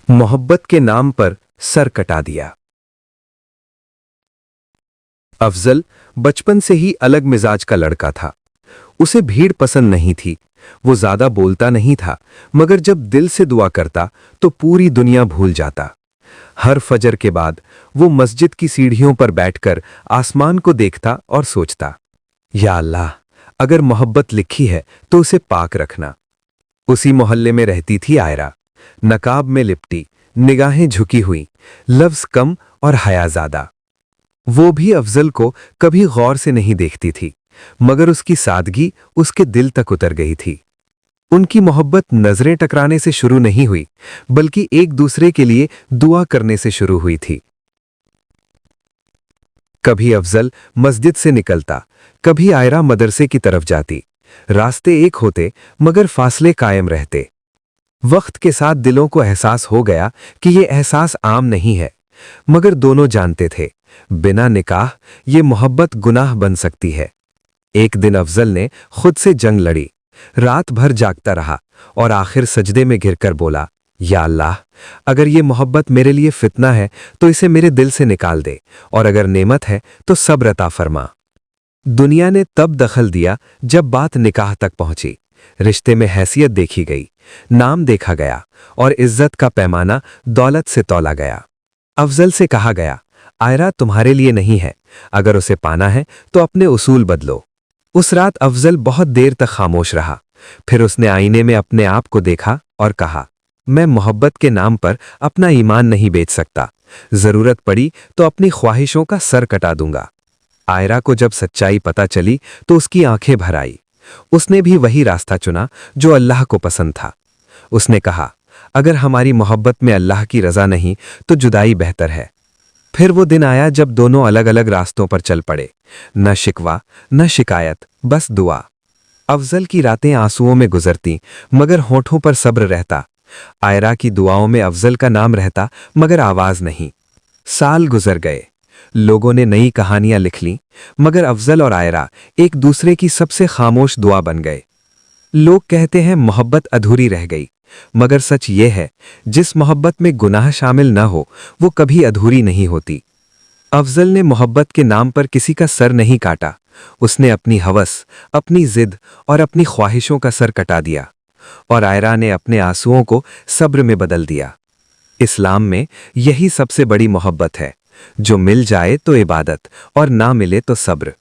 मोहब्बत के नाम पर सर कटा दिया। अफजल बचपन से ही अलग मिजाज का लड़का था। उसे भीड़ पसंद नहीं थी। वो ज्यादा बोलता नहीं था, मगर जब दिल से दुआ करता तो पूरी दुनिया भूल जाता। हर फजर के बाद वो मस्जिद की सीढ़ियों पर बैठकर आसमान को देखता और सोचता, या अल्लाह, अगर मोहब्बत लिखी है तो उसे पाक रखना। उसी मोहल्ले में रहती थी आयरा, नकाब में लिपटी, निगाहें झुकी हुई, लफ्ज कम और हयाजादा। वो भी अफजल को कभी गौर से नहीं देखती थी, मगर उसकी सादगी उसके दिल तक उतर गई थी। उनकी मोहब्बत नजरें टकराने से शुरू नहीं हुई, बल्कि एक दूसरे के लिए दुआ करने से शुरू हुई थी। कभी अफजल मस्जिद से निकलता, कभी आयरा मदरसे की तरफ जाती। रास्ते एक होते, मगर फासले कायम रहते। वक्त के साथ दिलों को एहसास हो गया कि ये एहसास आम नहीं है, मगर दोनों जानते थे, बिना निकाह ये मोहब्बत गुनाह बन सकती है। एक दिन अफजल ने खुद से जंग लड़ी, रात भर जागता रहा और आखिर सजदे में गिरकर बोला, या अल्लाह, अगर ये मोहब्बत मेरे लिए फितना है तो इसे मेरे दिल से निकाल दे, और अगर नेमत है तो सब्र अता फरमा। दुनिया ने तब दखल दिया जब बात निकाह तक पहुंची। रिश्ते में हैसियत देखी गई, नाम देखा गया और इज्जत का पैमाना दौलत से तौला गया। अफजल से कहा गया, आयरा तुम्हारे लिए नहीं है, अगर उसे पाना है तो अपने उसूल बदलो। उस रात अफजल बहुत देर तक खामोश रहा। फिर उसने आईने में अपने आप को देखा और कहा, मैं मोहब्बत के नाम पर अपना ईमान नहीं बेच सकता। जरूरत पड़ी तो अपनी ख्वाहिशों का सर कटा दूंगा। आयरा को जब सच्चाई पता चली तो उसकी आंखें भर आई। उसने भी वही रास्ता चुना जो अल्लाह को पसंद था। उसने कहा, अगर हमारी मोहब्बत में अल्लाह की रजा नहीं तो जुदाई बेहतर है। फिर वो दिन आया जब दोनों अलग अलग रास्तों पर चल पड़े। न शिकवा, न शिकायत, बस दुआ। अफजल की रातें आंसुओं में गुजरती, मगर होठों पर सब्र रहता। आयरा की दुआओं में अफजल का नाम रहता, मगर आवाज नहीं। साल गुजर गए, लोगों ने नई कहानियां लिख लीं, मगर अफजल और आयरा एक दूसरे की सबसे खामोश दुआ बन गए। लोग कहते हैं मोहब्बत अधूरी रह गई, मगर सच ये है, जिस मोहब्बत में गुनाह शामिल न हो वो कभी अधूरी नहीं होती। अफजल ने मोहब्बत के नाम पर किसी का सर नहीं काटा। उसने अपनी हवस, अपनी जिद और अपनी ख्वाहिशों का सर कटा दिया, और आयरा ने अपने आंसुओं को सब्र में बदल दिया। इस्लाम में यही सबसे बड़ी मोहब्बत है, जो मिल जाए तो इबादत और ना मिले तो सब्र।